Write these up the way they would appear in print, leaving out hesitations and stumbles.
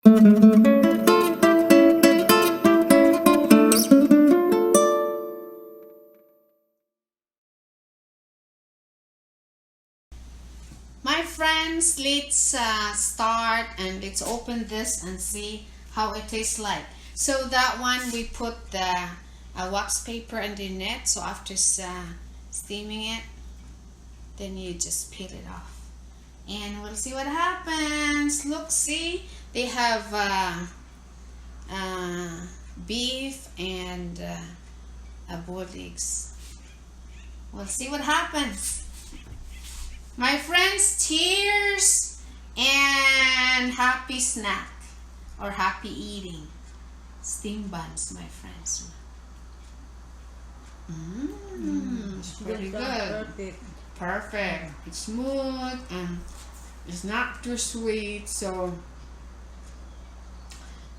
My friends, let's start and let's open this and see how it tastes like. So that one we put the wax paper underneath, so after steaming it, then you just peel it off and we'll see what happens. Look, see, they have beef and boiled eggs. We'll see what happens. My friends, cheers and happy snack or happy eating. Steamed buns, my friends. It's pretty good. Perfect. It's smooth and it's not too sweet, so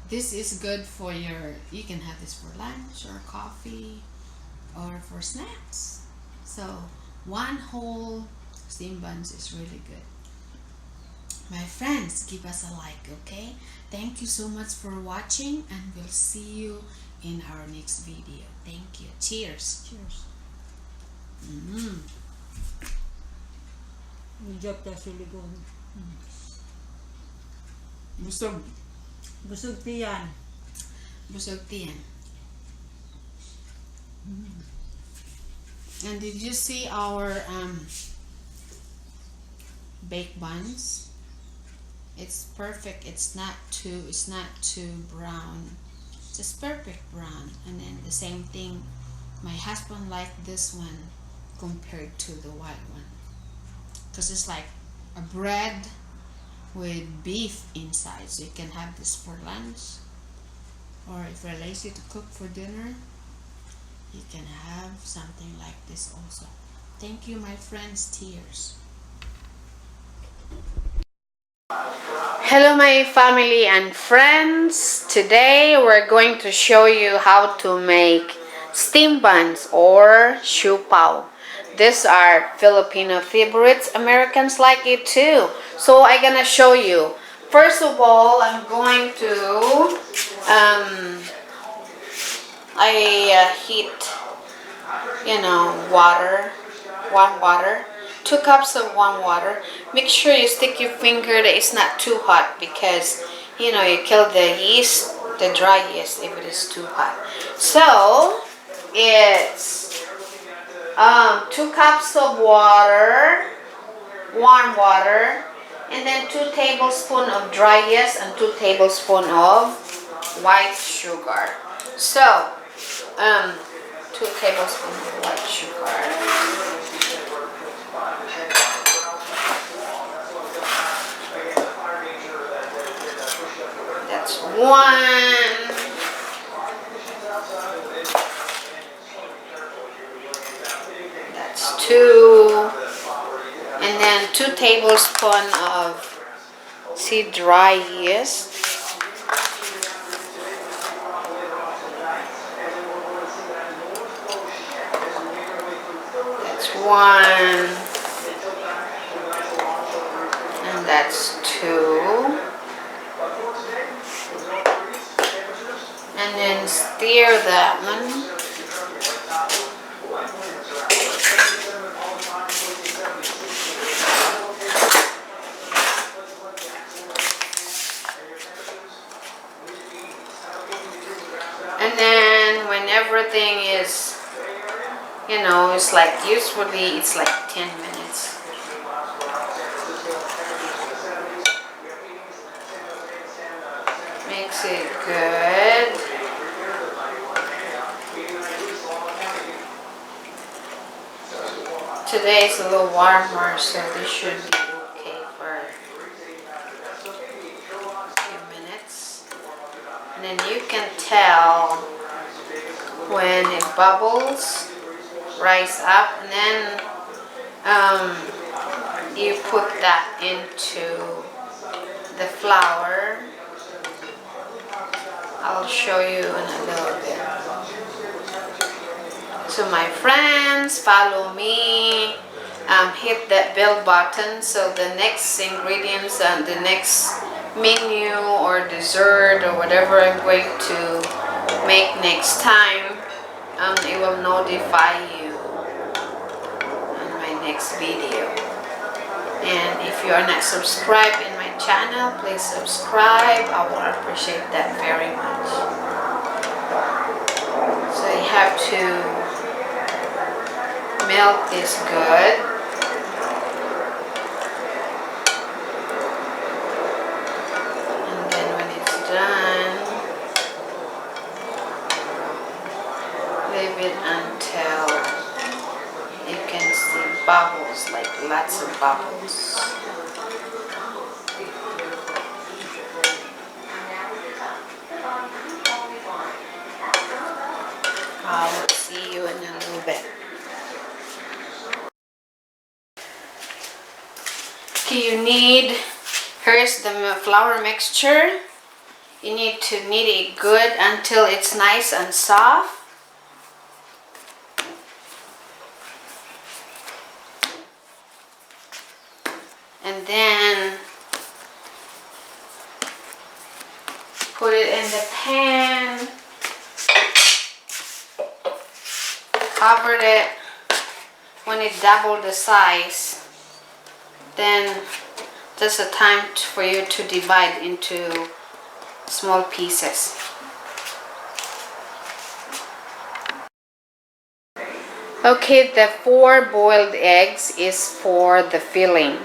this is good for you can have this for lunch or coffee or for snacks. So one whole steamed buns is really good. My friends, give us a like, okay? Thank you so much for watching and we'll see you in our next video. Thank you. Cheers. Cheers. Job ta silikon. Busog. Busog tiyan. Busog tiyan. And did you see our baked buns? It's perfect. It's not too brown. Just perfect brown. And then the same thing, my husband liked this one compared to the white one, because it's like a bread with beef inside, so you can have this for lunch, or if you're lazy to cook for dinner, you can have something like this also. Thank you, my friends. Cheers. Hello my family and friends. Today we're going to show you how to make steamed buns or siopao. These are Filipino favorites. Americans like it too. So I'm gonna show you. First of all, I'm going to heat water, warm water. 2 cups of warm water. Make sure you stick your finger that it's not too hot, because you kill the yeast, the dry yeast, if it is too hot. So it's 2 cups of water, warm water, and then 2 tablespoons of dry yeast and 2 tablespoons of white sugar. So 2 tablespoons of white sugar. That's 1. That's 2. And then 2 tablespoons of dry yeast. That's 1. And that's 2. And then stir that one. And then when everything is, it's like, usually it's like 10 minutes. Makes it good. Today is a little warmer, so this should be okay for a few minutes. And then you can tell when it bubbles, rise up, and then you put that into the flour. I'll show you in a little bit. So my friends, follow me, hit that bell button so the next ingredients and the next menu or dessert or whatever I'm going to make next time, it will notify you on my next video. And if you are not subscribed in my channel, please subscribe. I will appreciate that very much. So you have to melt this good. And then when it's done, leave it until you can see bubbles, like lots of bubbles. I will see you in a little bit. Okay, here's the flour mixture. You need to knead it good until it's nice and soft. And then put it in the pan, covered it. When it doubled the size, then that's the time for you to divide into small pieces. Okay, the 4 boiled eggs is for the filling.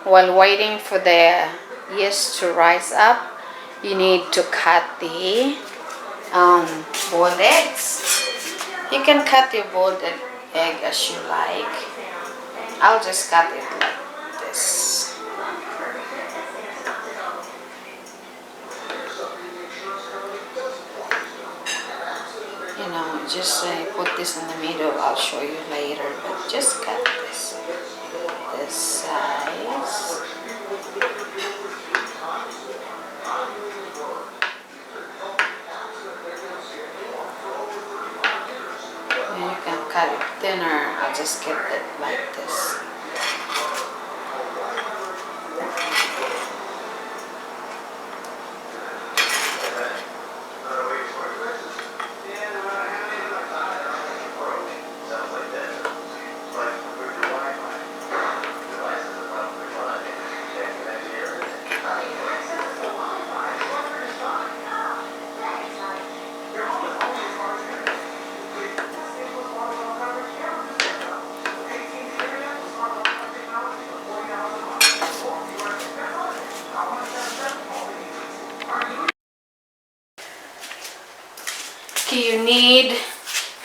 While waiting for the yeast to rise up, you need to cut the boiled eggs. You can cut your boiled egg as you like. I'll just cut it like this. You know, just put this in the middle. I'll show you later, but just cut this size. And you can cut it thinner. I'll just get it like this.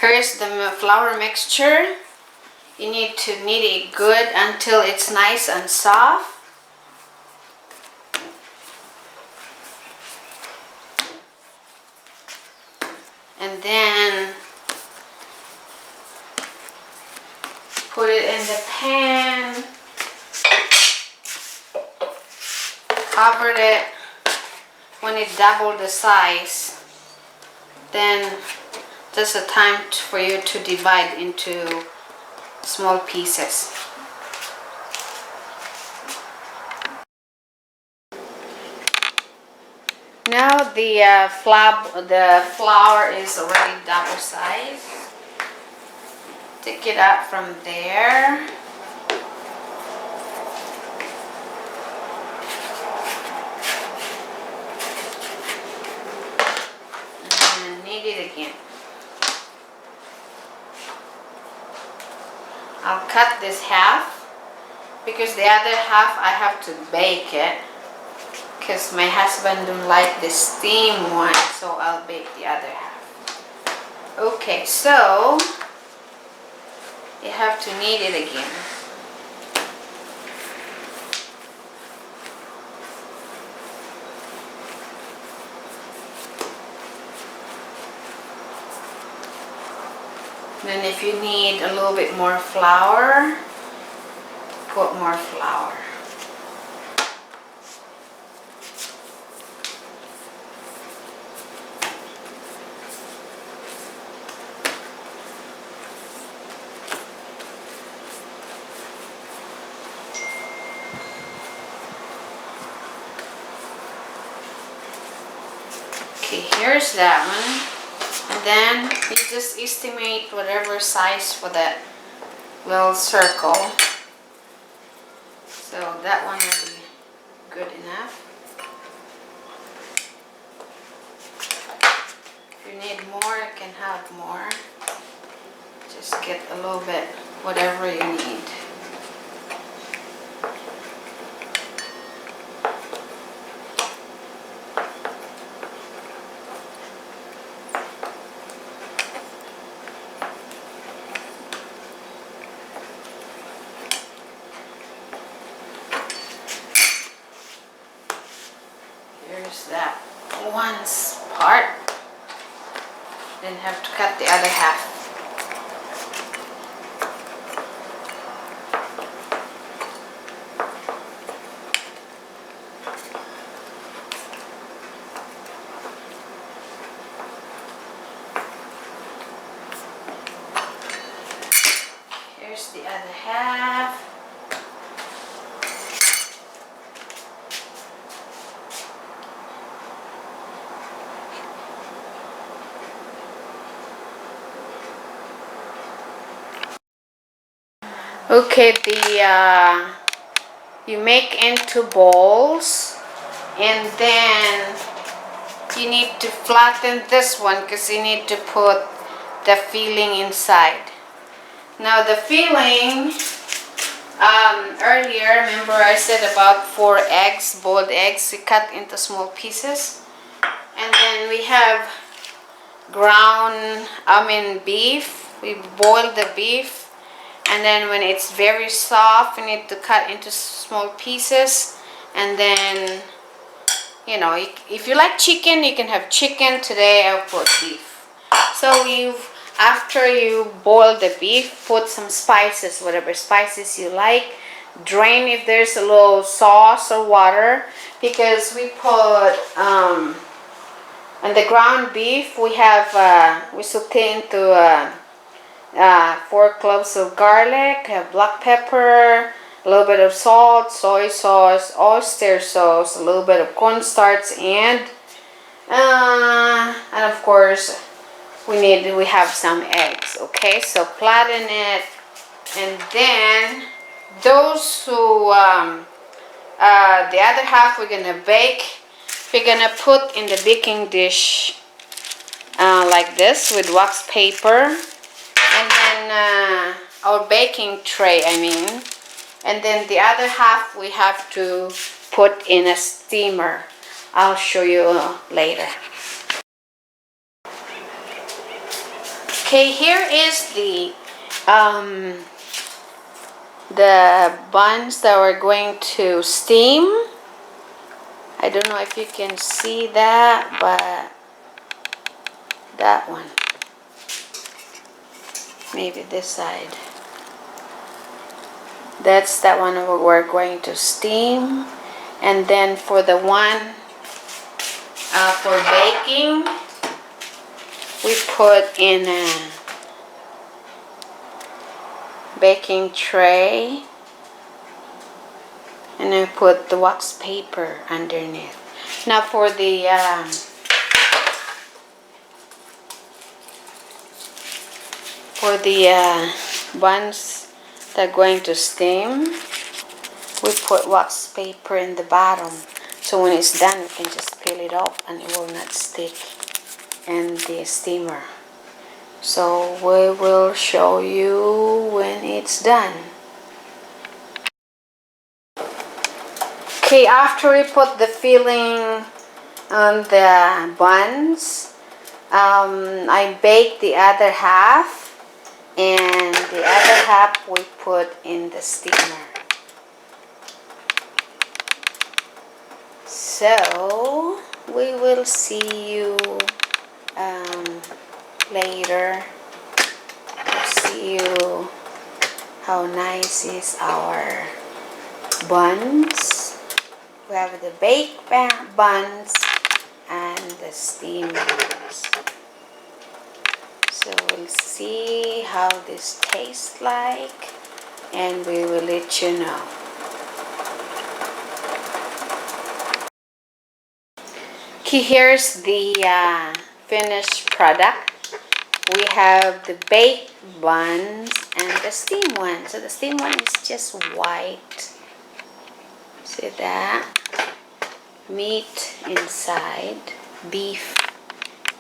Here's the flour mixture. You need to knead it good until it's nice and soft. And then put it in the pan, covered it. When it doubled the size, then that's the time for you to divide into small pieces. Now the flour is already double size. Take it out from there. And knead it again. I'll cut this half because the other half I have to bake it, because my husband don't like the steam one, so I'll bake the other half. Okay, so you have to knead it again. Then if you need a little bit more flour, put more flour. Here's that one. And then you just estimate whatever size for that little circle. So that one will be good enough. If you need more, you can have more. Just get a little bit, whatever you need. Here's that one part. Then have to cut the other half. Here's the other half. Okay, you make into balls, and then you need to flatten this one because you need to put the filling inside. Now the filling, earlier, remember I said about 4 eggs, boiled eggs, we cut into small pieces. And then we have beef. We boil the beef. And then when it's very soft, you need to cut into small pieces. And then, you know, if you like chicken, you can have chicken. Today I'll put beef. So after you boil the beef, put some spices, whatever spices you like. Drain if there's a little sauce or water, because we put on the ground beef, we saute into 4 cloves of garlic, black pepper, a little bit of salt, soy sauce, oyster sauce, a little bit of cornstarch, and of course we have some eggs. Okay, so flatten it, and then those who the other half we're gonna bake. We're gonna put in the baking dish like this with wax paper. And then our baking tray, and then the other half we have to put in a steamer. I'll show you later. Okay, here is the buns that we're going to steam. I don't know if you can see that, but that one. Maybe this side. That's that one we're going to steam. And then for the one for baking, we put in a baking tray, and then put the wax paper underneath. Now for the buns that are going to steam, we put wax paper in the bottom, so when it's done we can just peel it off and it will not stick in the steamer. So we will show you when it's done. Okay, after we put the filling on the buns, I bake the other half, and the other half we put in the steamer. So we will see you later to see you how nice is our buns. We have the baked buns and the steamed buns. So we'll see how this tastes like, and we will let you know. Here's the finished product. We have the baked buns and the steam one. So the steam one is just white. See that? Meat inside, beef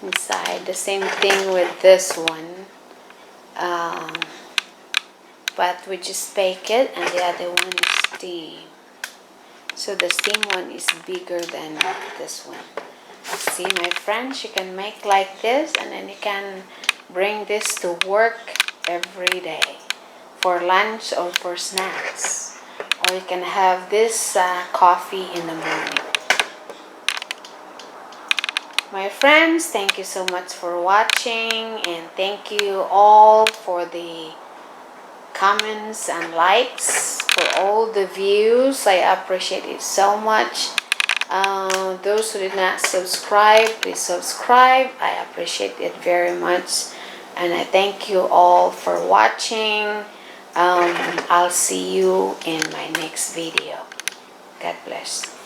inside. The same thing with this one. But we just bake it, and the other one is steam. So the steam one is bigger than this one. See, my friends, you can make like this, and then you can bring this to work every day for lunch or for snacks. Or you can have this coffee in the morning. My friends, thank you so much for watching, and thank you all for the comments and likes, for all the views. I appreciate it so much. Those who did not subscribe, please subscribe. I appreciate it very much, and I thank you all for watching. I'll see you in my next video. God bless.